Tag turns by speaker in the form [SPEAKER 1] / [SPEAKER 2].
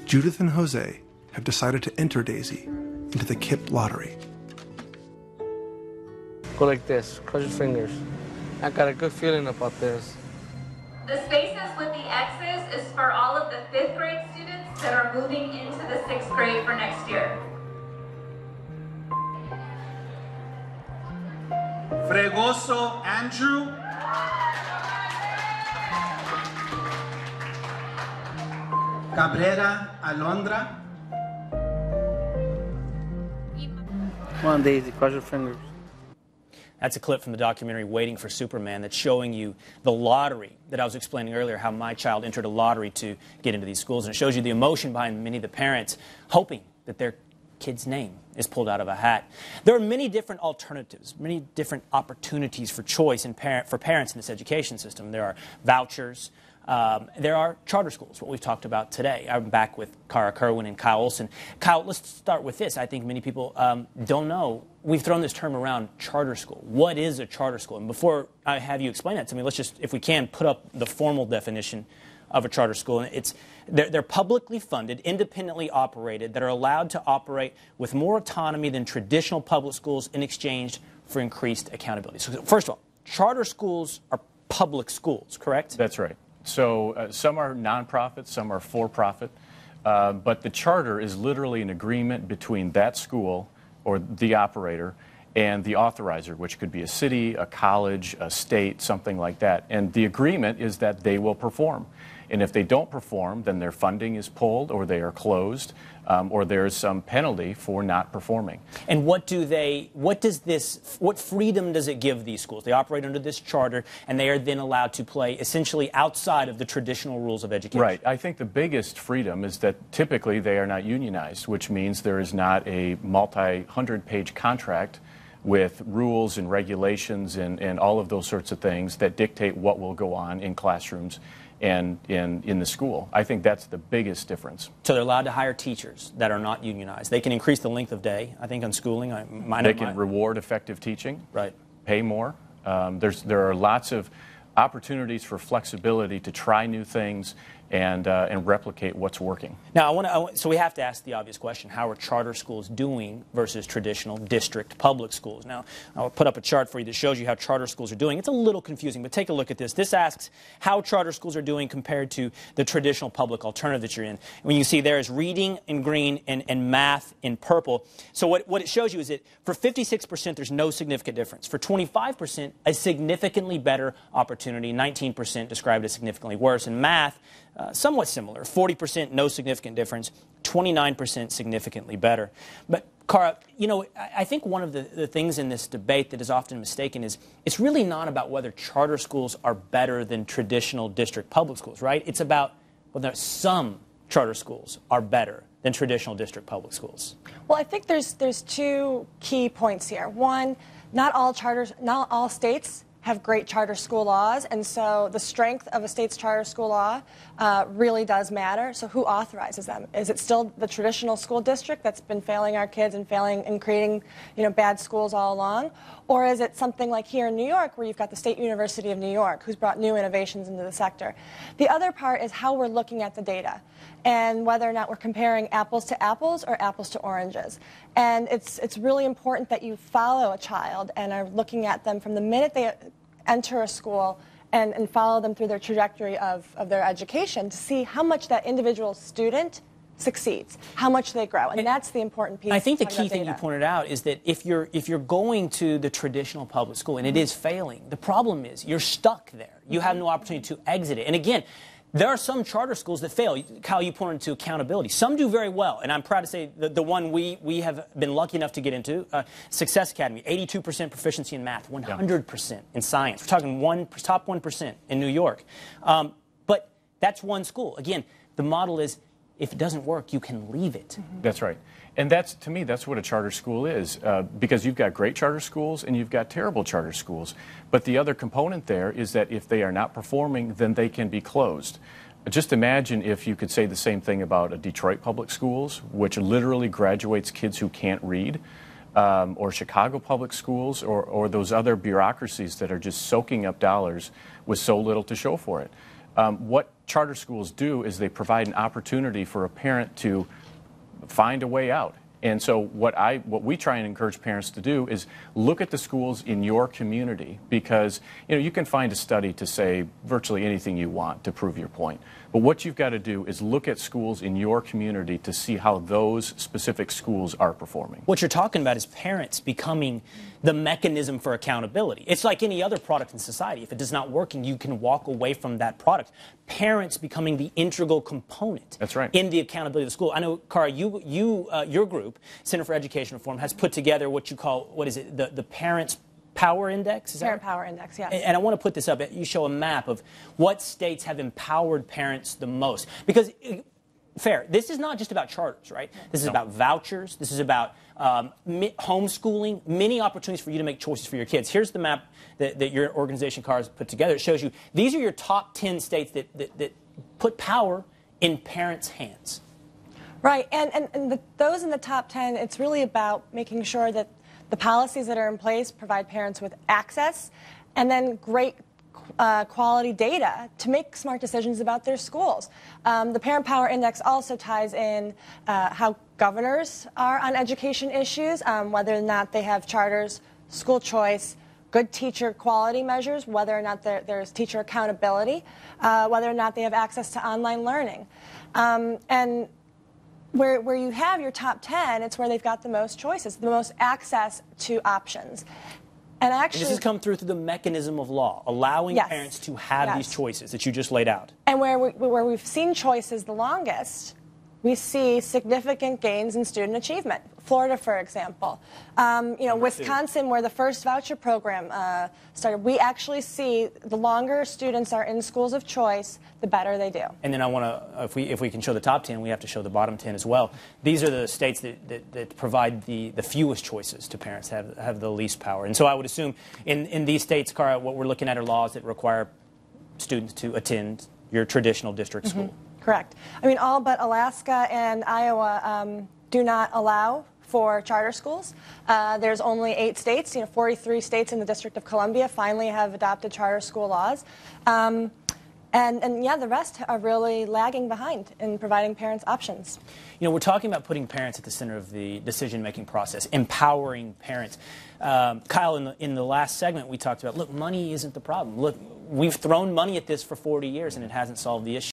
[SPEAKER 1] Judith and Jose have decided to enter Daisy into the KIPP lottery.
[SPEAKER 2] Go like this, cross your fingers. I got a good feeling about this.
[SPEAKER 3] The spaces with the X's is for all of the 5th grade students that are moving into the 6th grade for next year.
[SPEAKER 4] Fregoso Andrew. Cabrera Alondra.
[SPEAKER 2] Come on, Daisy, cross your fingers.
[SPEAKER 5] That's a clip from the documentary Waiting for Superman that's showing you the lottery that I was explaining earlier, how my child entered a lottery to get into these schools. And it shows you the emotion behind many of the parents hoping that their kid's name is pulled out of a hat. There are many different alternatives, many different opportunities for choice for parents in this education system. There are vouchers. There are charter schools, what we've talked about today. I'm back with Cara Kerwin and Kyle Olson. Kyle, let's start with this. I think many people don't know. We've thrown this term around, charter school. What is a charter school? And before I have you explain that to me, let's just, if we can, put up the formal definition of a charter school. And they're publicly funded, independently operated, that are allowed to operate with more autonomy than traditional public schools in exchange for increased accountability. So first of all, charter schools are public schools, correct?
[SPEAKER 6] That's right. So some are nonprofit, some are for-profit, but the charter is literally an agreement between that school or the operator and the authorizer, which could be a city, a college, a state, something like that. And the agreement is that they will perform. And if they don't perform, then their funding is pulled or they are closed or there is some penalty for not performing.
[SPEAKER 5] And what freedom does it give these schools? They operate under this charter and they are then allowed to play essentially outside of the traditional rules of education.
[SPEAKER 6] Right. I think the biggest freedom is that typically they are not unionized, which means there is not a multi-100-page contract with rules and regulations and all of those sorts of things that dictate what will go on in classrooms and in the school. I think that's the biggest difference.
[SPEAKER 5] So they're allowed to hire teachers that are not unionized. They can increase the length of day, I think, on schooling.
[SPEAKER 6] They can reward effective teaching,
[SPEAKER 5] right? Pay
[SPEAKER 6] more. There are lots of opportunities for flexibility to try new things and replicate what's working.
[SPEAKER 5] Now, so we have to ask the obvious question: how are charter schools doing versus traditional district public schools? Now, I'll put up a chart for you that shows you how charter schools are doing. It's a little confusing, but take a look at this. This asks how charter schools are doing compared to the traditional public alternative that you're in. When you see there is reading in green and math in purple. So what it shows you is that for 56%, there's no significant difference. For 25%, a significantly better opportunity. 19% described as significantly worse. In math, somewhat similar. 40% no significant difference, 29% significantly better. But, Cara, you know, I think one of the things in this debate that is often mistaken is it's really not about whether charter schools are better than traditional district public schools, right? It's about whether some charter schools are better than traditional district public schools.
[SPEAKER 7] Well, I think there's two key points here. One, not all states have great charter school laws, and so the strength of a state's charter school law really does matter. So who authorizes them? Is it still the traditional school district that's been failing our kids and failing and creating, bad schools all along? Or is it something like here in New York where you've got the State University of New York who's brought new innovations into the sector? The other part is how we're looking at the data and whether or not we're comparing apples to apples or apples to oranges. And it's really important that you follow a child and are looking at them from the minute they enter a school and follow them through their trajectory of their education to see how much that individual student succeeds, how much they grow. And that's the important piece.
[SPEAKER 5] I think the key thing you pointed out is that if you're going to the traditional public school and it is failing, the problem is you're stuck there. You have no opportunity to exit it. And again, there are some charter schools that fail. Kyle, you pointed to accountability. Some do very well, and I'm proud to say the one we have been lucky enough to get into, Success Academy, 82% proficiency in math, 100% in science. We're talking top 1% in New York. But that's one school. Again, the model is if it doesn't work, you can leave it.
[SPEAKER 6] That's right. And to me, that's what a charter school is, because you've got great charter schools and you've got terrible charter schools. But the other component there is that if they are not performing, then they can be closed. Just imagine if you could say the same thing about a Detroit public schools, which literally graduates kids who can't read, or Chicago public schools, or those other bureaucracies that are just soaking up dollars with so little to show for it. What charter schools do is they provide an opportunity for a parent to find a way out. And so what we try and encourage parents to do is look at the schools in your community, because you can find a study to say virtually anything you want to prove your point. But what you've got to do is look at schools in your community to see how those specific schools are performing.
[SPEAKER 5] What you're talking about is parents becoming the mechanism for accountability. It's like any other product in society. If it is not working, you can walk away from that product. Parents becoming the integral component.
[SPEAKER 6] That's right.
[SPEAKER 5] In the accountability of the school. I know, Cara, your group, Center for Education Reform, has put together what you call, what is it, the Parents Power Index? Is
[SPEAKER 7] Parent
[SPEAKER 5] that
[SPEAKER 7] Power Index, yes.
[SPEAKER 5] And I want to put this up. You show a map of what states have empowered parents the most. Because, fair, this is not just about charters, right? This is about vouchers. This is about homeschooling, many opportunities for you to make choices for your kids. Here's the map that your organization, Cara, has put together. It shows you these are your top 10 states that put power in parents' hands.
[SPEAKER 7] Right, and those in the top 10, it's really about making sure that the policies that are in place provide parents with access and then great quality data to make smart decisions about their schools. The Parent Power Index also ties in how governors are on education issues, whether or not they have charters, school choice, good teacher quality measures, whether or not there's teacher accountability, whether or not they have access to online learning. And where you have your top 10, it's where they've got the most choices, the most access to options. And actually,
[SPEAKER 5] this has come through the mechanism of law, allowing
[SPEAKER 7] yes,
[SPEAKER 5] parents to have these choices that you just laid out.
[SPEAKER 7] And where we've seen choices the longest, we see significant gains in student achievement. Florida, for example. Wisconsin, where the first voucher program started, we actually see the longer students are in schools of choice, the better they do.
[SPEAKER 5] And then I want to, if we can show the top 10, we have to show the bottom 10 as well. These are the states that provide the fewest choices to parents, have the least power. And so I would assume in these states, Cara, what we're looking at are laws that require students to attend your traditional district school.
[SPEAKER 7] Correct. I mean, all but Alaska and Iowa do not allow for charter schools. There's only 8 states. 43 states in the District of Columbia finally have adopted charter school laws. And the rest are really lagging behind in providing parents options.
[SPEAKER 5] We're talking about putting parents at the center of the decision-making process, empowering parents. Kyle, in the last segment, we talked about, look, money isn't the problem. Look, we've thrown money at this for 40 years, and it hasn't solved the issue.